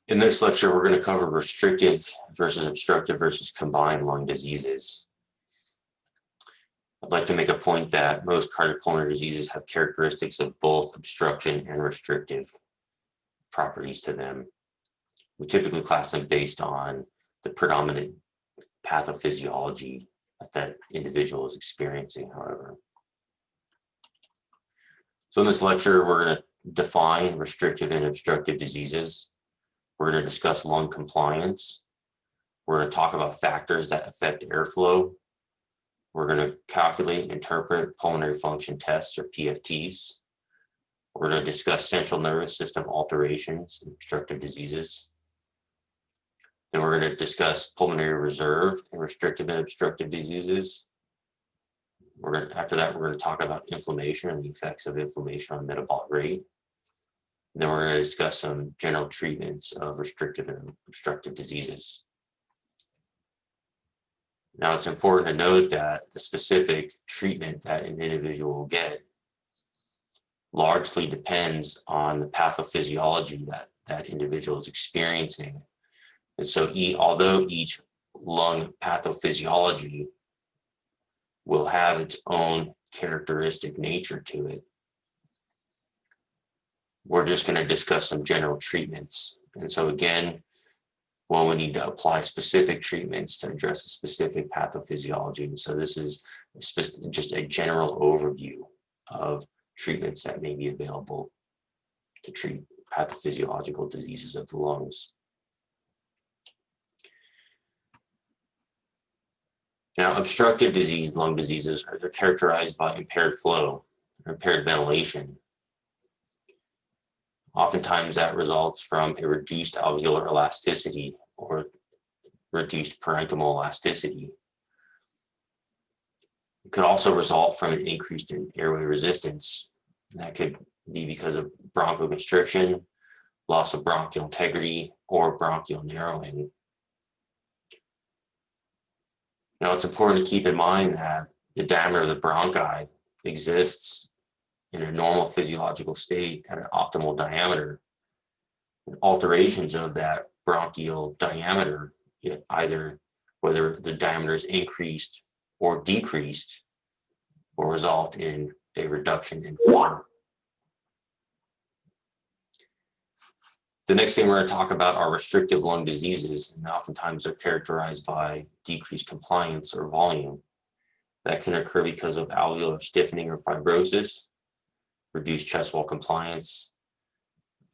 In this lecture, we're going to cover restrictive versus obstructive versus combined lung diseases. I'd like to make a point that most cardiopulmonary diseases have characteristics of both obstruction and restrictive properties to them. We typically class them based on the predominant pathophysiology that individual is experiencing, however. So in this lecture, we're going to define restrictive and obstructive diseases. We're going to discuss lung compliance. We're going to talk about factors that affect airflow. We're going to calculate and interpret pulmonary function tests, or PFTs. We're going to discuss central nervous system alterations in obstructive diseases. Then we're going to discuss pulmonary reserve in restrictive and obstructive diseases. After that, we're going to talk about inflammation and the effects of inflammation on metabolic rate. Then we're going to discuss some general treatments of restrictive and obstructive diseases. Now, it's important to note that the specific treatment that an individual will get largely depends on the pathophysiology that that individual is experiencing. And so although each lung pathophysiology will have its own characteristic nature to it, we're just going to discuss some general treatments. And so again, well, we need to apply specific treatments to address a specific pathophysiology. And so this is just a general overview of treatments that may be available to treat pathophysiological diseases of the lungs. Now, obstructive lung diseases are characterized by impaired flow, or impaired ventilation. Oftentimes that results from a reduced alveolar elasticity or reduced parenchymal elasticity. It could also result from an increase in airway resistance. That could be because of bronchoconstriction, loss of bronchial integrity, or bronchial narrowing. Now, it's important to keep in mind that the diameter of the bronchi exists in a normal physiological state at an optimal diameter. And alterations of that bronchial diameter, either whether the diameter is increased or decreased, will result in a reduction in flow. The next thing we're going to talk about are restrictive lung diseases, and oftentimes they're characterized by decreased compliance or volume. That can occur because of alveolar stiffening or fibrosis, reduced chest wall compliance,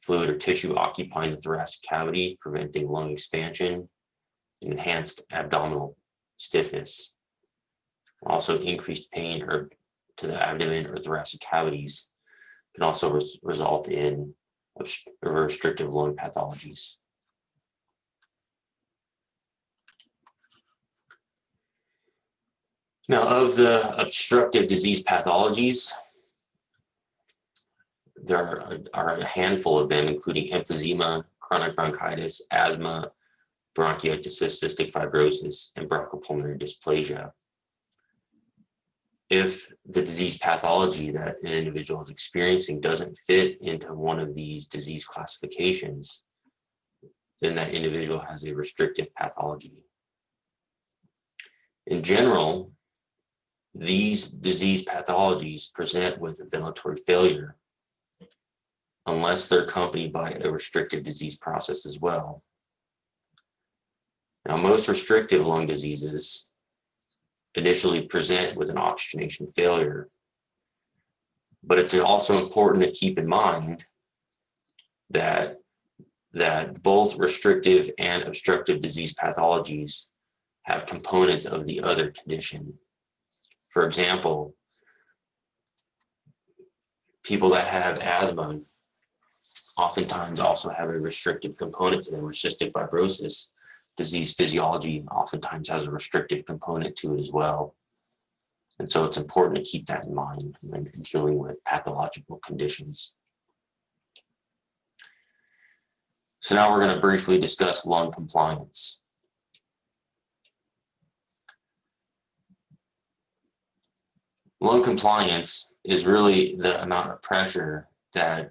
fluid or tissue occupying the thoracic cavity, preventing lung expansion, and enhanced abdominal stiffness. Also, increased pain to the abdomen or thoracic cavities can also result in restrictive lung pathologies. Now, of the obstructive disease pathologies, there are a handful of them, including emphysema, chronic bronchitis, asthma, bronchiectasis, cystic fibrosis, and bronchopulmonary dysplasia. If the disease pathology that an individual is experiencing doesn't fit into one of these disease classifications, then that individual has a restrictive pathology. In general, these disease pathologies present with ventilatory failure unless they're accompanied by a restrictive disease process as well. Now, most restrictive lung diseases initially present with an oxygenation failure, but it's also important to keep in mind that both restrictive and obstructive disease pathologies have component of the other condition. For example, people that have asthma oftentimes also have a restrictive component to them, or cystic fibrosis disease physiology oftentimes has a restrictive component to it as well. And so it's important to keep that in mind when dealing with pathological conditions. So now we're going to briefly discuss lung compliance. Lung compliance is really the amount of pressure that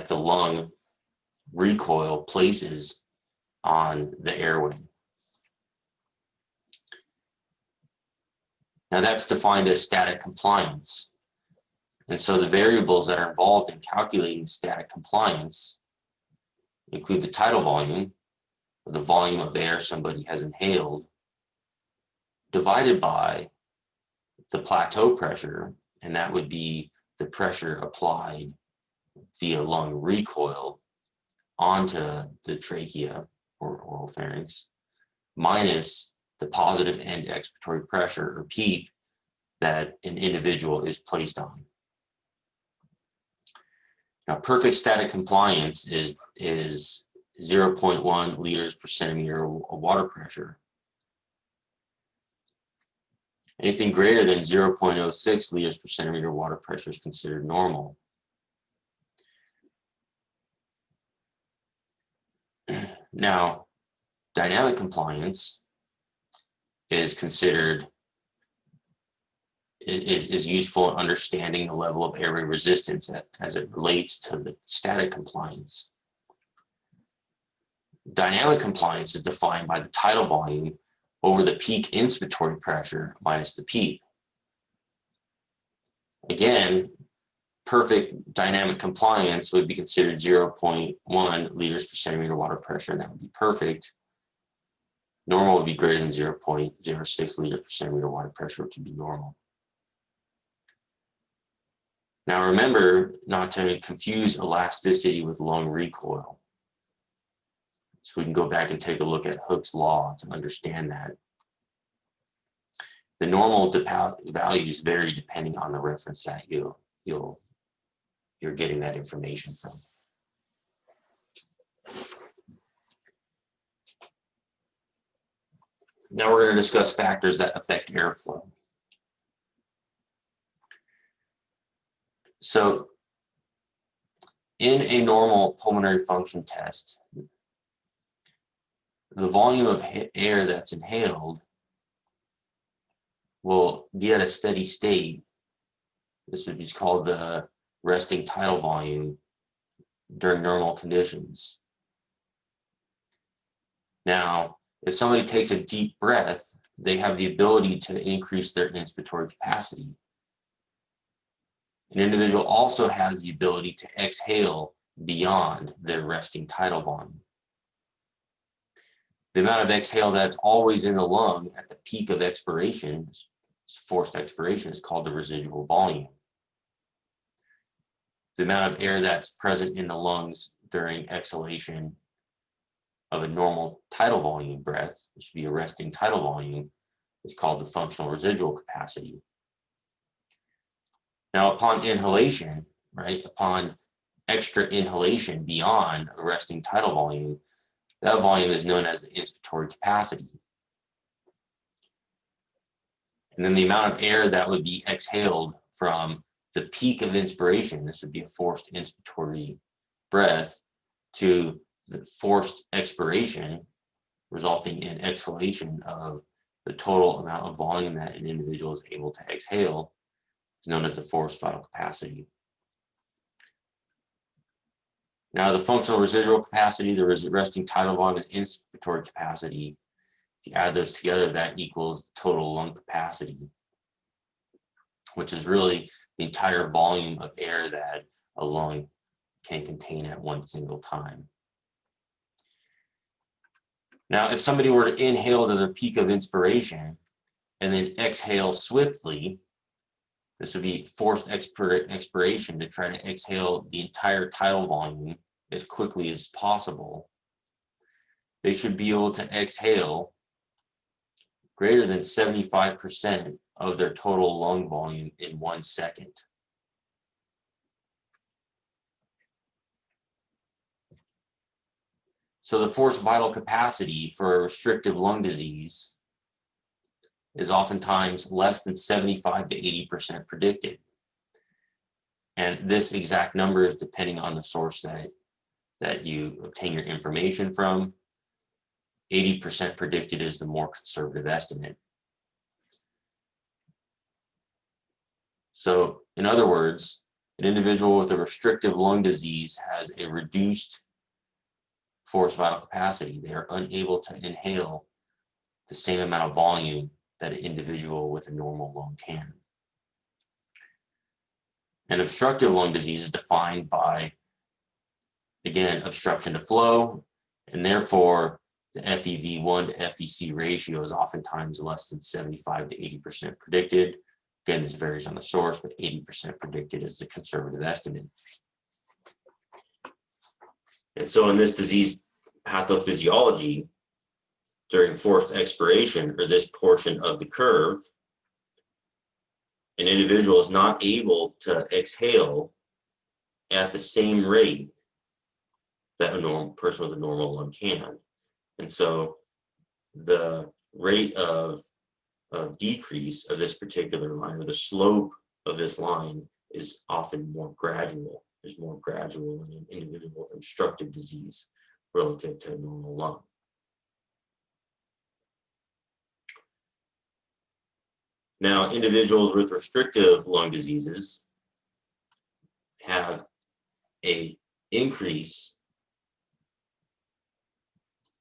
the lung recoil places on the airway. Now that's defined as static compliance. And so the variables that are involved in calculating static compliance include the tidal volume, or the volume of air somebody has inhaled, divided by the plateau pressure, and that would be the pressure applied via lung recoil onto the trachea or oral pharynx, minus the positive end expiratory pressure, or PEEP, that an individual is placed on. Now, perfect static compliance is 0.1 liters per centimeter of water pressure. Anything greater than 0.06 liters per centimeter water pressure is considered normal. Now, dynamic compliance is considered, is useful in understanding the level of airway resistance as it relates to the static compliance. Dynamic compliance is defined by the tidal volume over the peak inspiratory pressure minus the PEEP. Again, perfect dynamic compliance would be considered 0.1 liters per centimeter water pressure, and that would be perfect. Normal would be greater than 0.06 liters per centimeter water pressure, which would be normal. Now remember not to confuse elasticity with lung recoil. So we can go back and take a look at Hooke's law to understand that. The normal values vary depending on the reference that you're getting that information from. Now we're going to discuss factors that affect airflow. So in a normal pulmonary function test, the volume of air that's inhaled will be at a steady state. This would be called the resting tidal volume during normal conditions. Now, if somebody takes a deep breath, they have the ability to increase their inspiratory capacity. An individual also has the ability to exhale beyond their resting tidal volume. The amount of exhale that's always in the lung at the peak of expiration, forced expiration, is called the residual volume. The amount of air that's present in the lungs during exhalation of a normal tidal volume breath, which would be a resting tidal volume, is called the functional residual capacity. Now, upon inhalation, upon extra inhalation beyond a resting tidal volume, that volume is known as the inspiratory capacity. And then the amount of air that would be exhaled from the peak of inspiration, this would be a forced inspiratory breath, to the forced expiration, resulting in exhalation of the total amount of volume that an individual is able to exhale, is known as the forced vital capacity. Now, the functional residual capacity, the resting tidal volume, and inspiratory capacity, if you add those together, that equals the total lung capacity, which is really the entire volume of air that a lung can contain at one single time. Now, if somebody were to inhale to their peak of inspiration and then exhale swiftly, this would be forced expiration to try to exhale the entire tidal volume as quickly as possible. They should be able to exhale greater than 75% of their total lung volume in 1 second. So the forced vital capacity for a restrictive lung disease is oftentimes less than 75 to 80% predicted. And this exact number is depending on the source that you obtain your information from. 80% predicted is the more conservative estimate. So in other words, an individual with a restrictive lung disease has a reduced forced vital capacity. They are unable to inhale the same amount of volume that an individual with a normal lung can. And obstructive lung disease is defined by, again, obstruction to flow, and therefore the FEV1 to FVC ratio is oftentimes less than 75 to 80% predicted. Again, this varies on the source, but 80% predicted is the conservative estimate. And so in this disease pathophysiology, during forced expiration, or this portion of the curve, an individual is not able to exhale at the same rate that a normal person with a normal lung can. And so the rate of decrease of this particular line, or the slope of this line, is often more gradual. Is more gradual in an individual with obstructive disease relative to a normal lung. Now, individuals with restrictive lung diseases have a decrease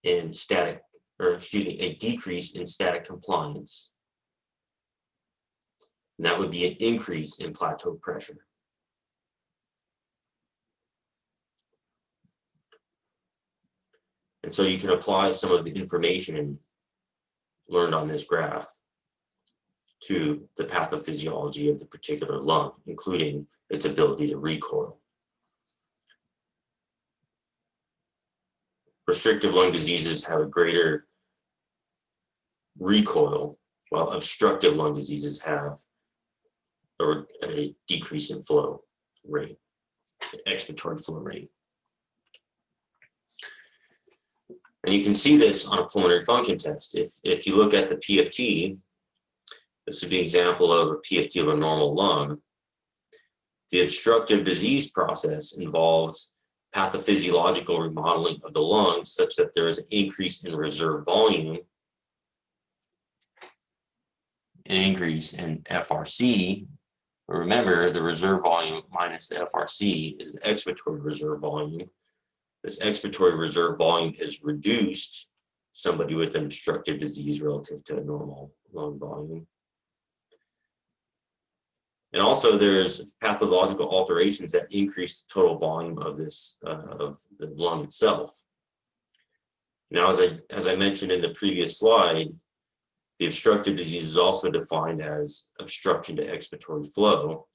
in static compliance. And that would be an increase in plateau pressure. And so you can apply some of the information learned on this graph to the pathophysiology of the particular lung, including its ability to recoil. Restrictive lung diseases have a greater recoil, while obstructive lung diseases have a decrease in flow rate, expiratory flow rate. And you can see this on a pulmonary function test. If you look at the PFT, this would be an example of a PFT of a normal lung. The obstructive disease process involves pathophysiological remodeling of the lungs such that there is an increase in reserve volume, an increase in FRC. But remember, the reserve volume minus the FRC is the expiratory reserve volume. This expiratory reserve volume is reduced, somebody with an obstructive disease relative to a normal lung volume. And also there's pathological alterations that increase the total volume of this, of the lung itself. Now, as I mentioned in the previous slide, the obstructive disease is also defined as obstruction to expiratory flow.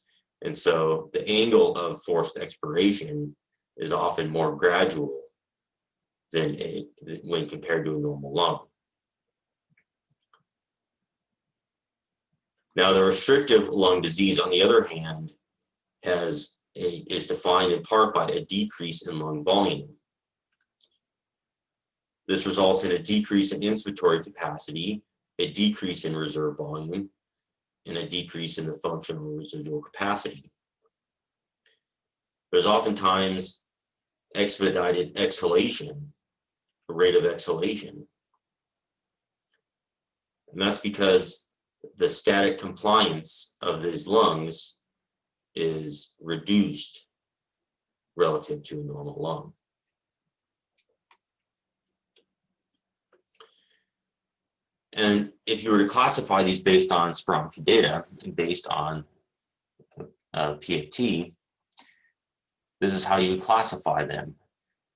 And so the angle of forced expiration is often more gradual than when compared to a normal lung. Now, the restrictive lung disease, on the other hand, is defined in part by a decrease in lung volume. This results in a decrease in inspiratory capacity, a decrease in reserve volume, and a decrease in the functional residual capacity. There's oftentimes expedited exhalation, a rate of exhalation. And that's because the static compliance of these lungs is reduced relative to a normal lung. And if you were to classify these based on spirometry data and based on PFT, this is how you would classify them.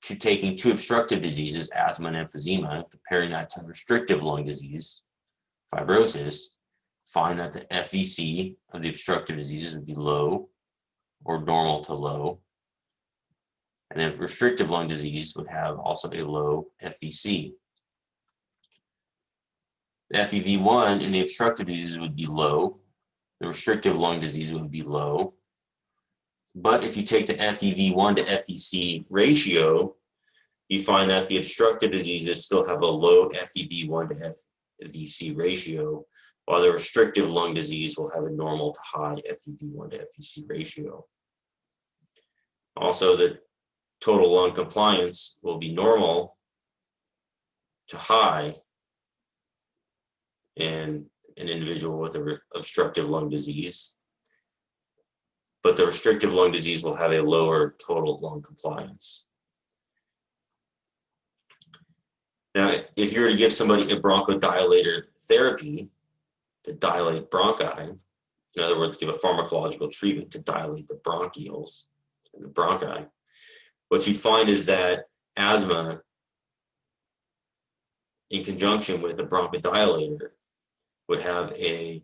Taking two obstructive diseases, asthma and emphysema, comparing that to restrictive lung disease, fibrosis, find that the FVC of the obstructive diseases would be low or normal to low. And then restrictive lung disease would have also a low FVC. The FEV1 in the obstructive diseases would be low. The restrictive lung disease would be low. But if you take the FEV1 to FVC ratio, you find that the obstructive diseases still have a low FEV1 to FVC ratio, while the restrictive lung disease will have a normal to high FEV1 to FVC ratio. Also, the total lung compliance will be normal to high in an individual with an obstructive lung disease, but the restrictive lung disease will have a lower total lung compliance. Now, if you were to give somebody a bronchodilator therapy to dilate bronchi, in other words, give a pharmacological treatment to dilate the bronchioles and the bronchi, what you'd find is that asthma, in conjunction with a bronchodilator, would have a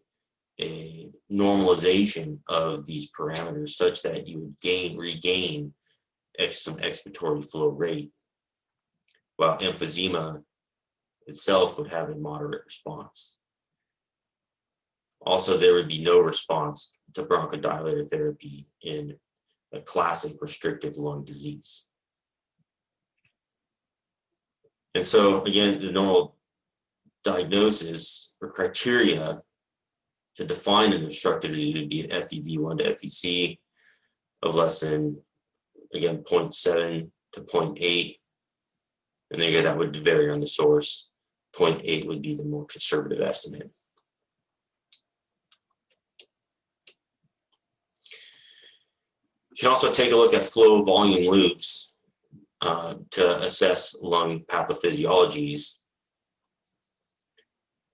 normalization of these parameters such that you would regain some expiratory flow rate, while emphysema itself would have a moderate response. Also, there would be no response to bronchodilator therapy in a classic restrictive lung disease. And so, again, the normal diagnosis or criteria to define an obstructive disease would be an FEV1 to FVC of less than, again, 0.7 to 0.8. And then again, that would vary on the source. 0.8 would be the more conservative estimate. You can also take a look at flow volume loops to assess lung pathophysiologies.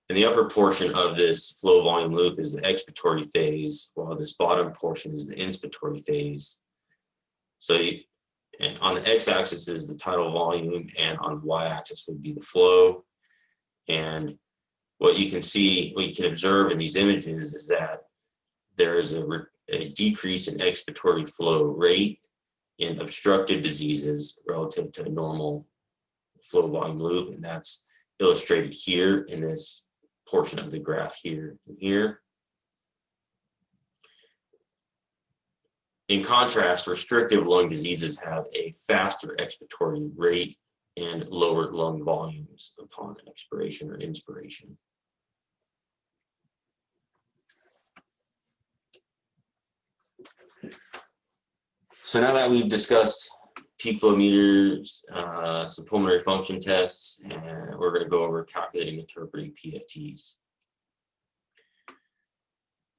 And the upper portion of this flow volume loop is the expiratory phase, while this bottom portion is the inspiratory phase. So, and on the x-axis is the tidal volume, and on the y-axis would be the flow. And what you can see, what you can observe in these images is that there is a decrease in expiratory flow rate in obstructive diseases relative to a normal flow volume loop, and that's illustrated here in this portion of the graph here and here. In contrast, restrictive lung diseases have a faster expiratory rate and lower lung volumes upon expiration or inspiration. So now that we've discussed peak flow meters, some pulmonary function tests, and we're going to go over calculating and interpreting PFTs.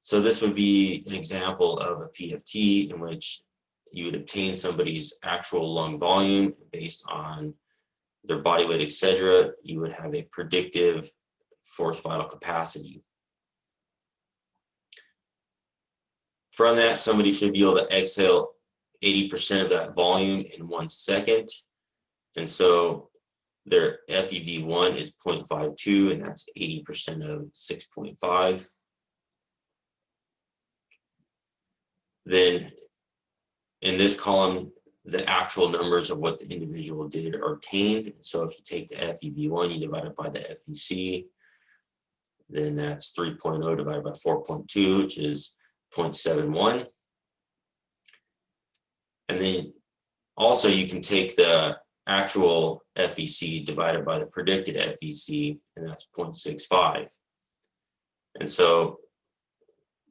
So this would be an example of a PFT in which you would obtain somebody's actual lung volume based on their body weight, etc. You would have a predictive forced vital capacity. From that, somebody should be able to exhale 80% of that volume in 1 second. And so their FEV1 is 0.52, and that's 80% of 6.5. Then in this column, the actual numbers of what the individual did are obtained. So if you take the FEV1, you divide it by the FVC, then that's 3.0 divided by 4.2, which is 0.71. And then also you can take the actual FVC divided by the predicted FVC, and that's 0.65. And so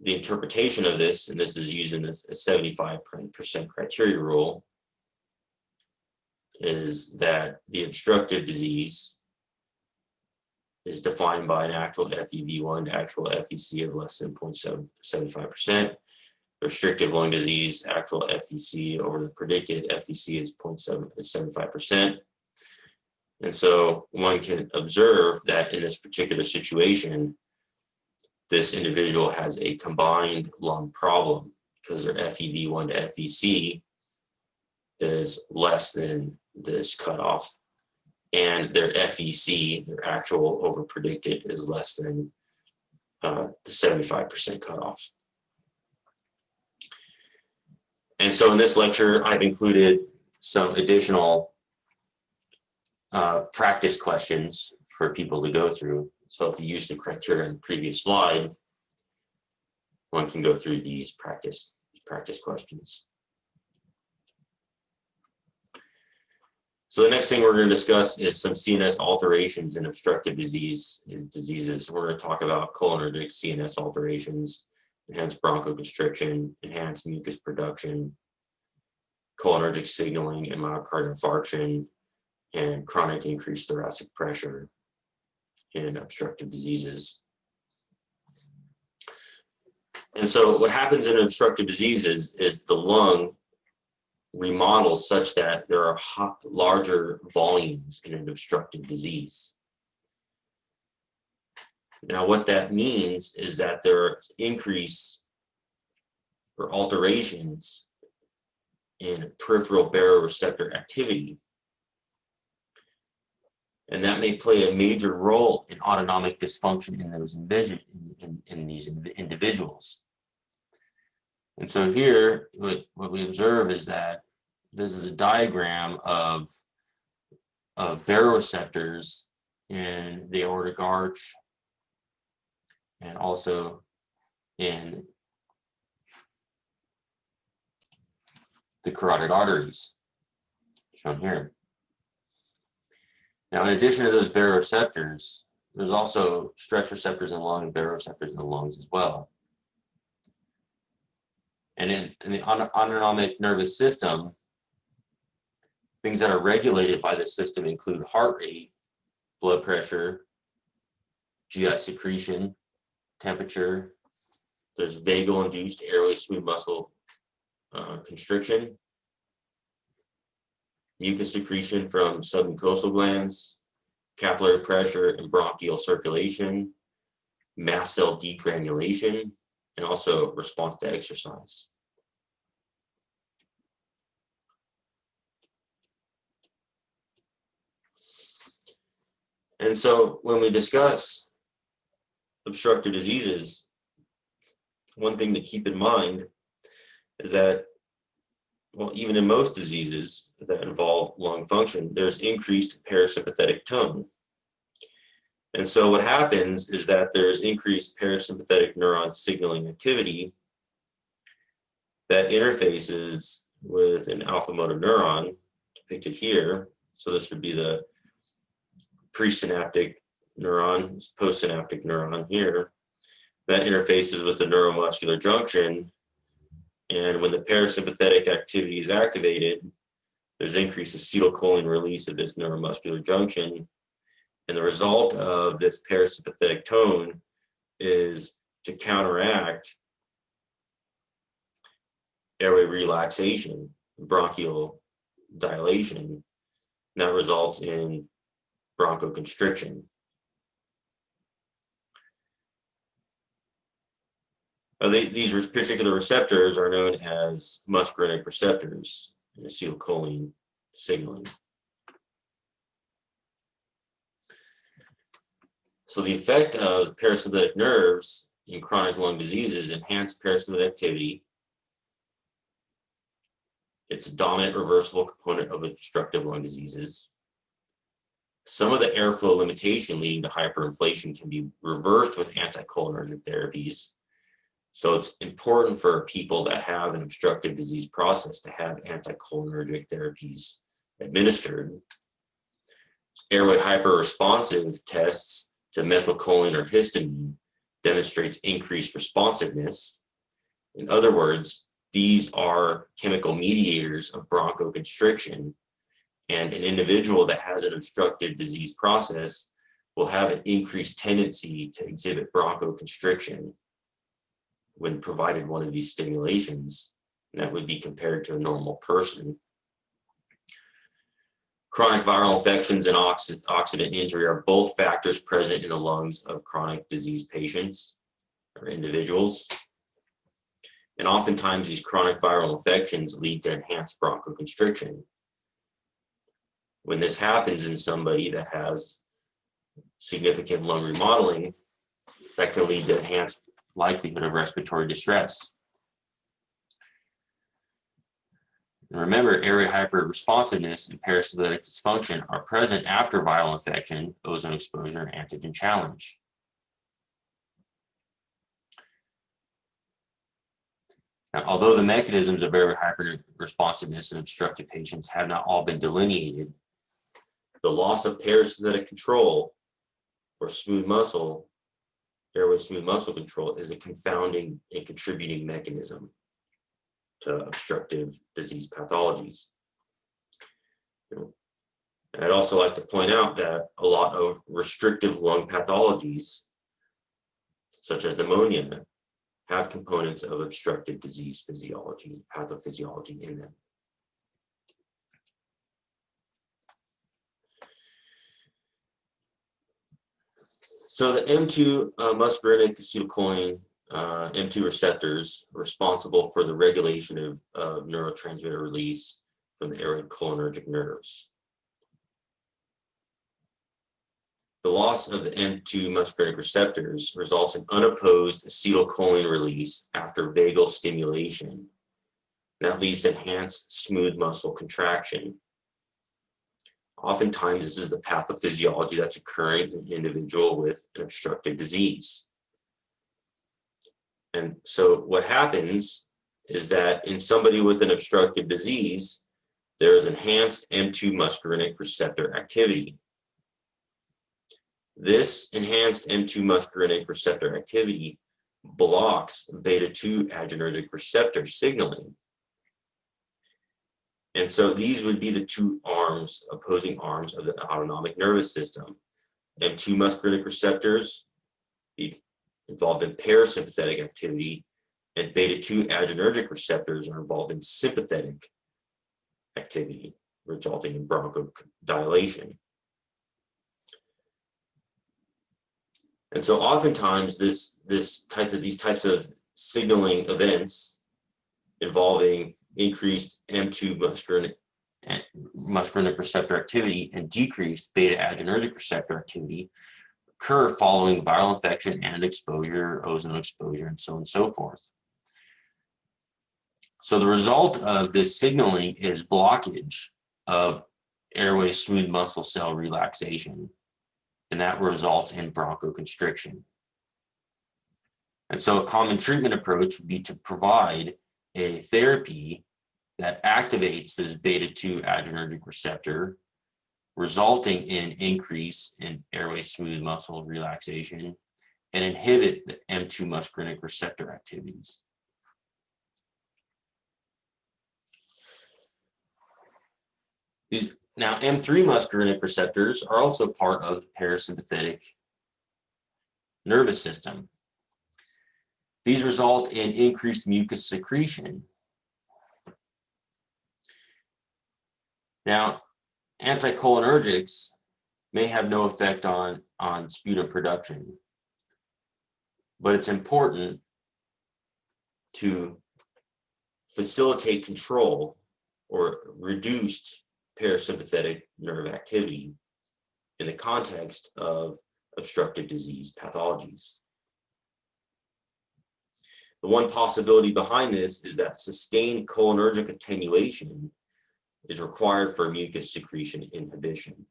the interpretation of this, and this is using a 75% criteria rule, is that the obstructive disease is defined by an actual FEV1 to actual FVC of less than 0.75%. Restrictive lung disease, actual FVC over the predicted FVC is 0.75%. And so one can observe that in this particular situation, this individual has a combined lung problem because their FEV1 to FVC is less than this cutoff, and their FVC, their actual over predicted, is less than the 75% cutoff. And so in this lecture, I've included some additional practice questions for people to go through. So if you use the criteria in the previous slide, one can go through these practice questions. So the next thing we're going to discuss is some CNS alterations in obstructive diseases. We're going to talk about cholinergic CNS alterations, enhanced bronchoconstriction, enhanced mucus production, cholinergic signaling and myocardial infarction, and chronic increased thoracic pressure in obstructive diseases. And so what happens in obstructive diseases is the lung remodels such that there are larger volumes in an obstructive disease. Now, what that means is that there's increase or alterations in peripheral baroreceptor activity. And that may play a major role in autonomic dysfunction in those in these individuals. And so here, what we observe is that this is a diagram of baroreceptors in the aortic arch and also in the carotid arteries, shown here. Now, in addition to those baroreceptors, there's also stretch receptors in the lung and baroreceptors in the lungs as well. And in the autonomic nervous system, things that are regulated by the system include heart rate, blood pressure, GI secretion, temperature. There's vagal-induced airway smooth muscle constriction, mucus secretion from submucosal glands, capillary pressure and bronchial circulation, mast cell degranulation, and also response to exercise. And so when we discuss obstructive diseases, one thing to keep in mind is that, well, even in most diseases that involve lung function, there's increased parasympathetic tone. And so what happens is that there's increased parasympathetic neuron signaling activity that interfaces with an alpha motor neuron depicted here. So this would be the presynaptic neuron, postsynaptic neuron here, that interfaces with the neuromuscular junction. And when the parasympathetic activity is activated, there's increased acetylcholine release of this neuromuscular junction. And the result of this parasympathetic tone is to counteract airway relaxation, bronchial dilation. And that results in bronchoconstriction. These particular receptors are known as muscarinic receptors and acetylcholine signaling. So the effect of parasympathetic nerves in chronic lung diseases enhance parasympathetic activity. It's a dominant reversible component of obstructive lung diseases. Some of the airflow limitation leading to hyperinflation can be reversed with anticholinergic therapies. So it's important for people that have an obstructive disease process to have anticholinergic therapies administered. Airway hyperresponsive tests to methylcholine or histamine demonstrates increased responsiveness. In other words, these are chemical mediators of bronchoconstriction, and an individual that has an obstructive disease process will have an increased tendency to exhibit bronchoconstriction when provided one of these stimulations. And that would be compared to a normal person. Chronic viral infections and oxidant injury are both factors present in the lungs of chronic disease patients or individuals. And oftentimes these chronic viral infections lead to enhanced bronchoconstriction. When this happens in somebody that has significant lung remodeling, that can lead to enhanced likelihood of respiratory distress. And remember, airway hyperresponsiveness and parasympathetic dysfunction are present after viral infection, ozone exposure, and antigen challenge. Now, although the mechanisms of airway hyperresponsiveness in obstructive patients have not all been delineated, the loss of parasympathetic control or smooth muscle, airway smooth muscle control, is a confounding and contributing mechanism to obstructive disease pathologies. And I'd also like to point out that a lot of restrictive lung pathologies, such as pneumonia, have components of obstructive disease physiology, pathophysiology in them. So the M2 muscarinic acetylcholine M2 receptors are responsible for the regulation of neurotransmitter release from the airway cholinergic nerves. The loss of the M2 muscarinic receptors results in unopposed acetylcholine release after vagal stimulation. That leads to enhanced smooth muscle contraction. Oftentimes, this is the pathophysiology that's occurring in an individual with an obstructive disease. And so what happens is that in somebody with an obstructive disease, there is enhanced M2 muscarinic receptor activity. This enhanced M2 muscarinic receptor activity blocks beta-2 adrenergic receptor signaling. And so these would be the two arms, opposing arms of the autonomic nervous system. M2 muscarinic receptors be involved in parasympathetic activity, and beta-2 adrenergic receptors are involved in sympathetic activity, resulting in bronchodilation. And so oftentimes these types of signaling events involving increased M2 muscarinic receptor activity and decreased beta adrenergic receptor activity occur following viral infection and exposure, ozone exposure, and so on and so forth. So the result of this signaling is blockage of airway smooth muscle cell relaxation, and that results in bronchoconstriction. And so a common treatment approach would be to provide a therapy that activates this beta-2 adrenergic receptor, resulting in increase in airway smooth muscle relaxation and inhibit the M2 muscarinic receptor activities. Now, M3 muscarinic receptors are also part of the parasympathetic nervous system. These result in increased mucus secretion. Now, anticholinergics may have no effect on sputum production, but it's important to facilitate control or reduced parasympathetic nerve activity in the context of obstructive disease pathologies. The one possibility behind this is that sustained cholinergic attenuation is required for mucus secretion inhibition.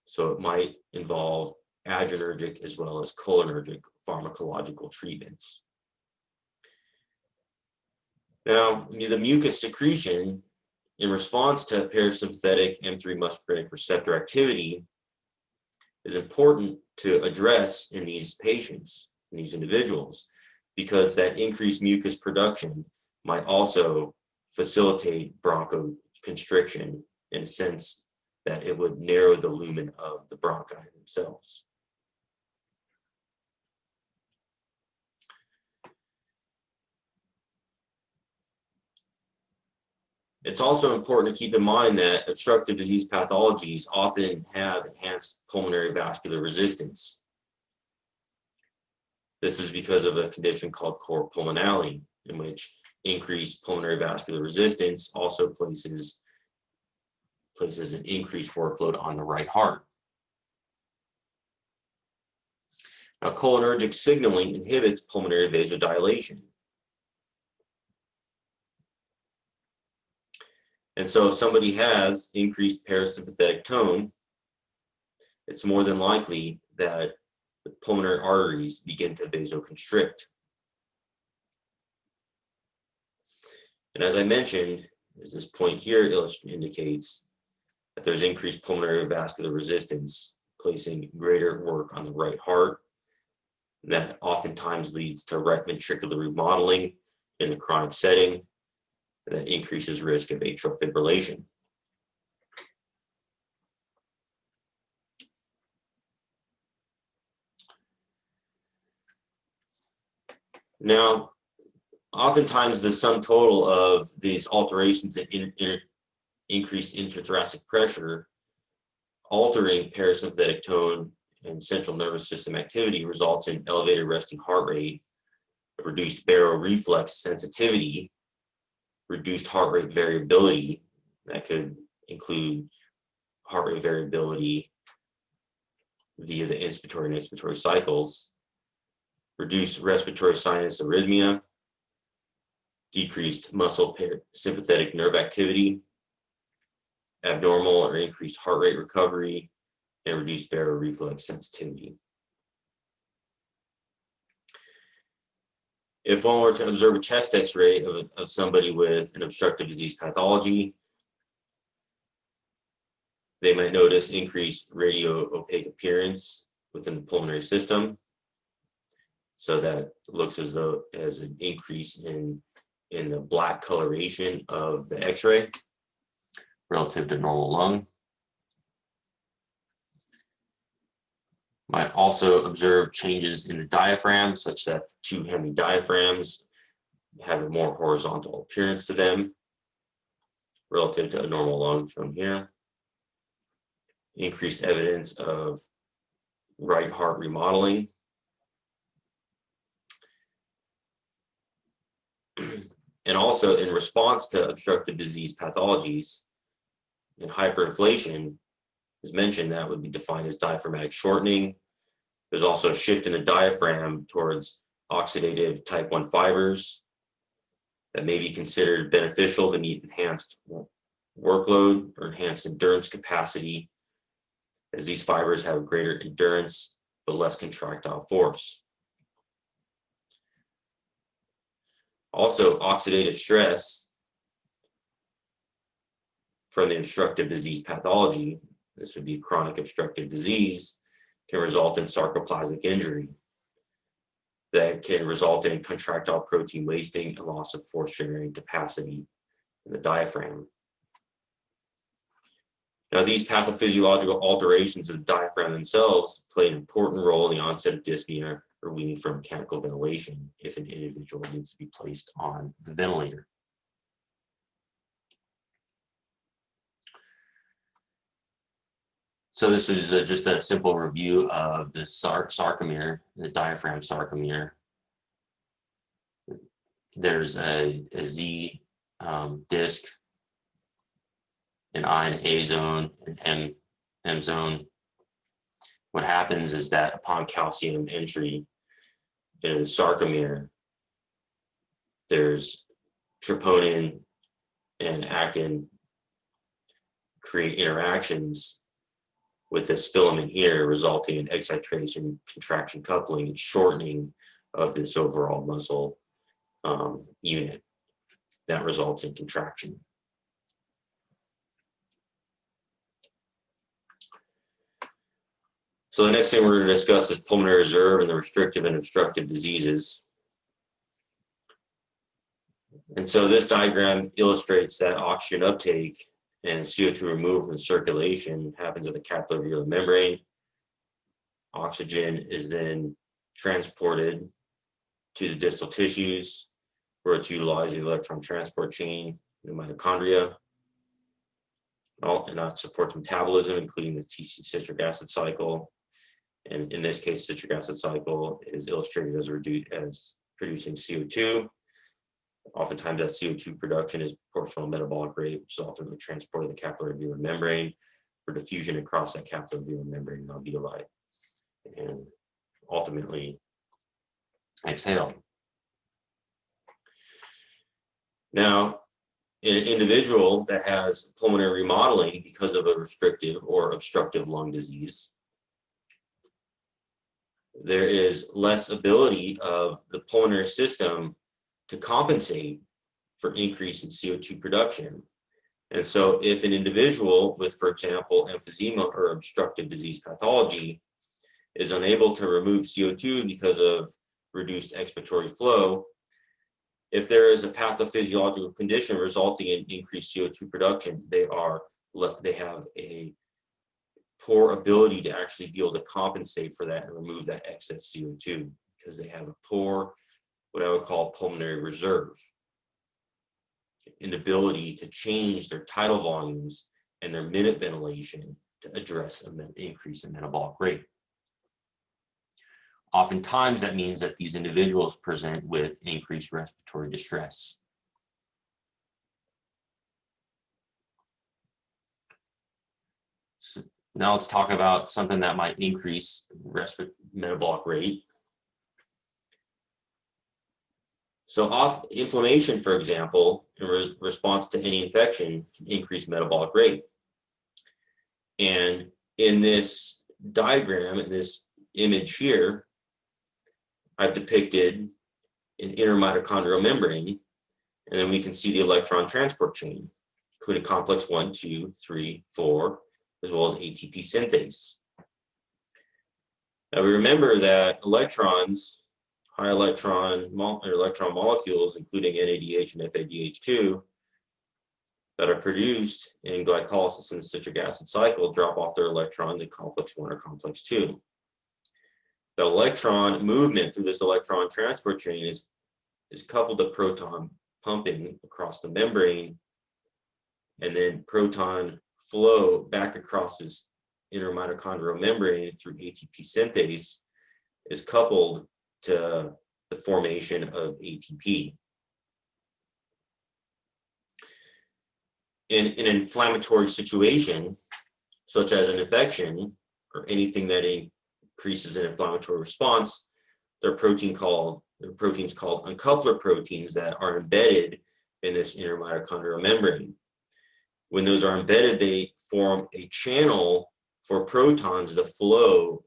So it might involve adrenergic as well as cholinergic pharmacological treatments. Now, the mucus secretion in response to parasympathetic M3 muscarinic receptor activity is important to address in these patients, in these individuals, because that increased mucus production might also facilitate bronchoconstriction in a sense that it would narrow the lumen of the bronchi themselves. It's also important to keep in mind that obstructive disease pathologies often have enhanced pulmonary vascular resistance. This is because of a condition called cor pulmonale, in which increased pulmonary vascular resistance also places an increased workload on the right heart. Now, cholinergic signaling inhibits pulmonary vasodilation. And so if somebody has increased parasympathetic tone, it's more than likely that the pulmonary arteries begin to vasoconstrict. And as I mentioned, as this point here indicates, that there's increased pulmonary vascular resistance, placing greater work on the right heart. That oftentimes leads to right ventricular remodeling in the chronic setting, and that increases risk of atrial fibrillation. Now, oftentimes the sum total of these alterations in increased intrathoracic pressure, altering parasympathetic tone and central nervous system activity results in elevated resting heart rate, reduced baroreflex sensitivity, reduced heart rate variability. That could include heart rate variability via the inspiratory and expiratory cycles, reduced respiratory sinus arrhythmia, decreased muscle sympathetic nerve activity, abnormal or increased heart rate recovery, and reduced baroreflex sensitivity. If one were to observe a chest x-ray of somebody with an obstructive disease pathology, they might notice increased radio-opaque appearance within the pulmonary system. So that looks as though as an increase in the black coloration of the x-ray relative to normal lung. Might also observe changes in the diaphragm, such that two hemidiaphragms have a more horizontal appearance to them relative to a normal lung shown here. Increased evidence of right heart remodeling. And also in response to obstructive disease pathologies and hyperinflation is mentioned, that would be defined as diaphragmatic shortening. There's also a shift in the diaphragm towards oxidative type 1 fibers that may be considered beneficial to meet enhanced workload or enhanced endurance capacity, as these fibers have greater endurance but less contractile force. Also, oxidative stress from the obstructive disease pathology, this would be chronic obstructive disease, can result in sarcoplasmic injury that can result in contractile protein wasting and loss of force generating capacity in the diaphragm. Now, these pathophysiological alterations of the diaphragm themselves play an important role in the onset of dyspnea or weaning from mechanical ventilation if an individual needs to be placed on the ventilator. So this is just a simple review of the sarcomere, the diaphragm sarcomere. There's a Z disc, an I and A zone, an M zone. What happens is that upon calcium entry in the sarcomere, there's troponin and actin create interactions with this filament here, resulting in excitation, contraction coupling, and shortening of this overall muscle unit that results in contraction. So the next thing we're going to discuss is pulmonary reserve and the restrictive and obstructive diseases. And so this diagram illustrates that oxygen uptake and CO2 removal from circulation happens at the capillary membrane. Oxygen is then transported to the distal tissues where it's utilizing the electron transport chain in the mitochondria. And that supports metabolism, including the TC citric acid cycle. And in this case, citric acid cycle is illustrated as producing CO2. Oftentimes that CO2 production is proportional metabolic rate, which is ultimately transported to the capillary membrane for diffusion across that capillary membrane and alveoli, and ultimately exhaled. Now, in an individual that has pulmonary remodeling because of a restrictive or obstructive lung disease, there is less ability of the pulmonary system to compensate for increase in CO2 production. And so if an individual with, for example, emphysema or obstructive disease pathology is unable to remove CO2 because of reduced expiratory flow, if there is a pathophysiological condition resulting in increased CO2 production, they have a poor ability to actually be able to compensate for that and remove that excess CO2 because they have a poor, what I would call pulmonary reserve, inability to change their tidal volumes and their minute ventilation to address an increase in metabolic rate. Oftentimes, that means that these individuals present with increased respiratory distress. So now let's talk about something that might increase metabolic rate. So inflammation, for example, in response to any infection, can increase metabolic rate. And in this diagram, in this image here, I've depicted an intermitochondrial membrane, and then we can see the electron transport chain, including complex 1, 2, 3, 4, as well as ATP synthase. Now we remember that electrons, high electron molecules, including NADH and FADH2, that are produced in glycolysis in the citric acid cycle drop off their electron to complex 1 or complex 2. The electron movement through this electron transport chain is coupled to proton pumping across the membrane, and then proton flow back across this intermitochondrial membrane through ATP synthase is coupled to the formation of ATP. In an inflammatory situation, such as an infection or anything that increases an inflammatory response, there are proteins called uncoupler proteins that are embedded in this intermitochondrial membrane. When those are embedded, they form a channel for protons to flow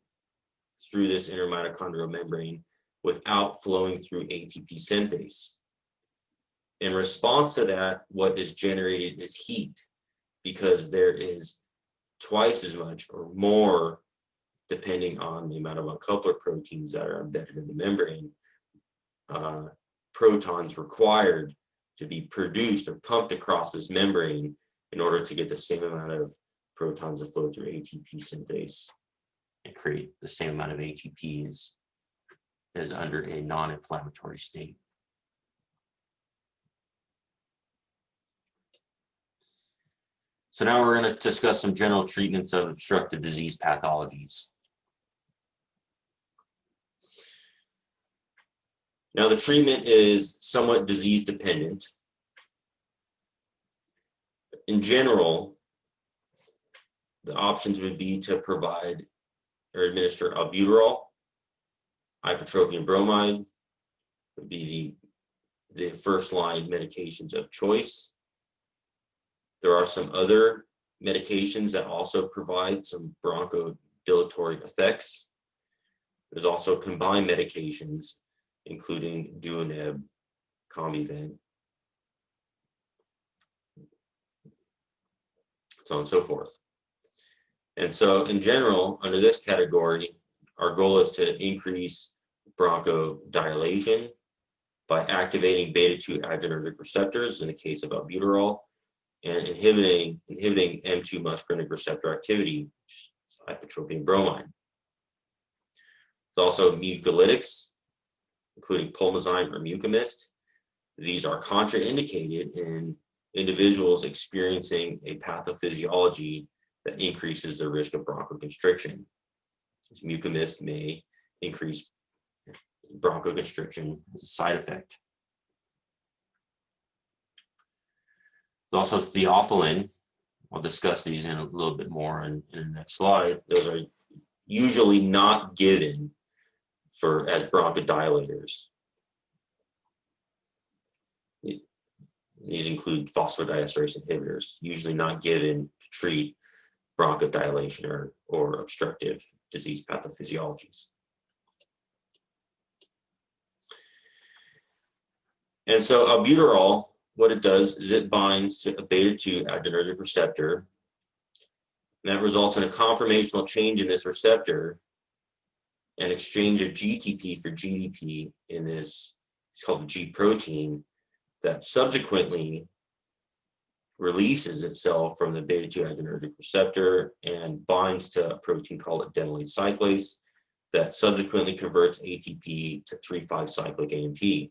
through this intermitochondrial membrane without flowing through ATP synthase. In response to that, what is generated is heat, because there is twice as much or more, depending on the amount of uncoupler proteins that are embedded in the membrane, protons required to be produced or pumped across this membrane in order to get the same amount of protons that flow through ATP synthase and create the same amount of ATP as under a non-inflammatory state. So now we're going to discuss some general treatments of obstructive disease pathologies. Now the treatment is somewhat disease dependent. In general, the options would be to provide or administer albuterol, ipratropium bromide would be the first line medications of choice. There are some other medications that also provide some bronchodilatory effects. There's also combined medications, including Duoneb, Comivent, so on and so forth. And so in general, under this category, our goal is to increase bronchodilation by activating beta-2 adrenergic receptors in the case of albuterol, and inhibiting M2 muscarinic receptor activity, which is ipratropium bromide. There's also mucolytics, including pulmozyme or mucomyst. These are contraindicated in individuals experiencing a pathophysiology that increases the risk of bronchoconstriction. This mucomyst may increase bronchoconstriction as a side effect. There's also theophylline. I'll discuss these in a little bit more in the next slide. Those are usually not given as bronchodilators. These include phosphodiesterase inhibitors, usually not given to treat bronchodilation or obstructive disease pathophysiologies. And so albuterol, what it does is it binds to a beta-2 adrenergic receptor, and that results in a conformational change in this receptor, an exchange of GTP for GDP in this, it's called the G protein, that subsequently releases itself from the beta-2 adrenergic receptor and binds to a protein called adenylate cyclase that subsequently converts ATP to 3,5-cyclic AMP.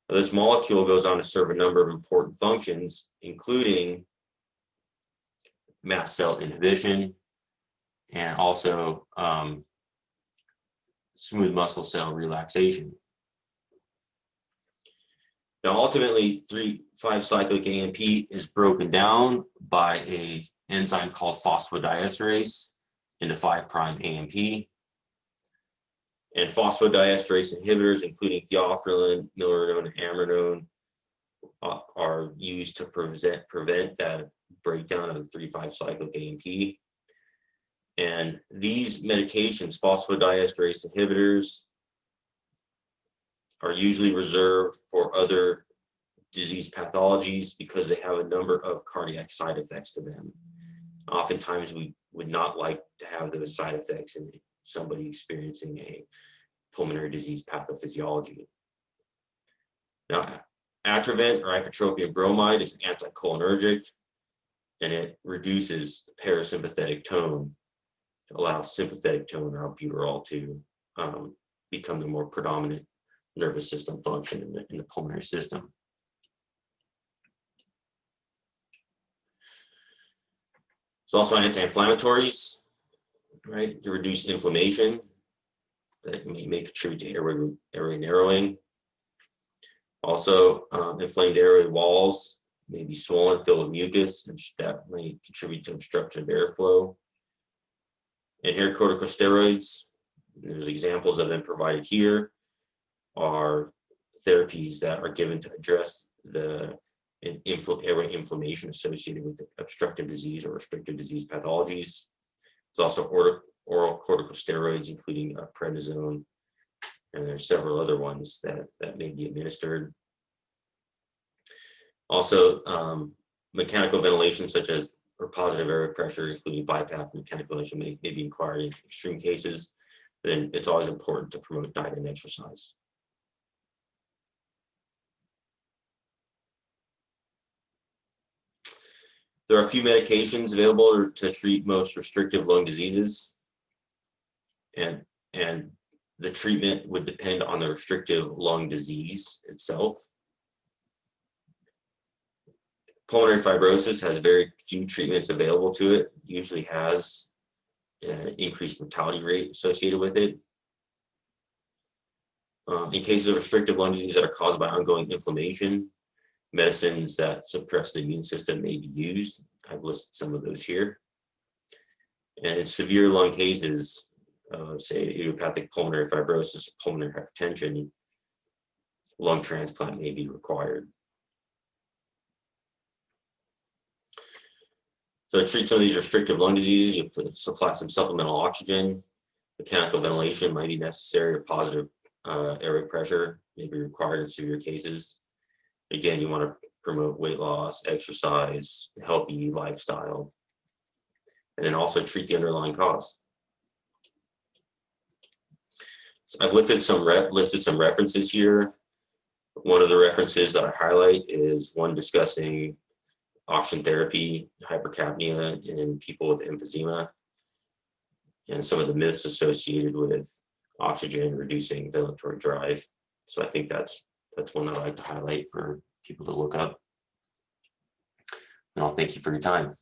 Now, this molecule goes on to serve a number of important functions, including mast cell inhibition and also smooth muscle cell relaxation. Now, ultimately, 3,5-cyclic AMP is broken down by an enzyme called phosphodiesterase into 5' AMP. And phosphodiesterase inhibitors, including theophylline, milrinone, and amrinone, are used to prevent that breakdown of 3,5-cyclic AMP. And these medications, phosphodiesterase inhibitors, are usually reserved for other disease pathologies because they have a number of cardiac side effects to them. Oftentimes, we would not like to have those side effects in somebody experiencing a pulmonary disease pathophysiology. Now, Atrovent or ipratropium bromide is anticholinergic, and it reduces parasympathetic tone, allows sympathetic tone or albuterol to become the more predominant nervous system function in the pulmonary system. It's also anti-inflammatories, right, to reduce inflammation that may contribute to airway narrowing. Also, inflamed airway walls may be swollen, filled with mucus, and that may contribute to obstruction of airflow. And here, corticosteroids, there's examples of them provided here, are therapies that are given to address the airway inflammation associated with obstructive disease or restrictive disease pathologies. There's also oral corticosteroids, including prednisone, and there's several other ones that may be administered. Also, mechanical ventilation, such as or positive airway pressure, including BiPAP mechanical ventilation, may be required in extreme cases. Then it's always important to promote diet and exercise. There are a few medications available to treat most restrictive lung diseases, and the treatment would depend on the restrictive lung disease itself. Pulmonary fibrosis has very few treatments available to it, usually has an increased mortality rate associated with it. In cases of restrictive lung disease that are caused by ongoing inflammation, medicines that suppress the immune system may be used. I've listed some of those here. And in severe lung cases, say idiopathic pulmonary fibrosis, pulmonary hypertension, lung transplant may be required. So to treat some of these restrictive lung diseases, you supply some supplemental oxygen. Mechanical ventilation might be necessary, or positive airway pressure may be required in severe cases. Again, you want to promote weight loss, exercise, healthy lifestyle, and then also treat the underlying cause. So I've listed some references here. One of the references that I highlight is one discussing oxygen therapy, hypercapnia in people with emphysema, and some of the myths associated with oxygen reducing ventilatory drive. So I think that's one that I like to highlight for people to look up. And I'll thank you for your time.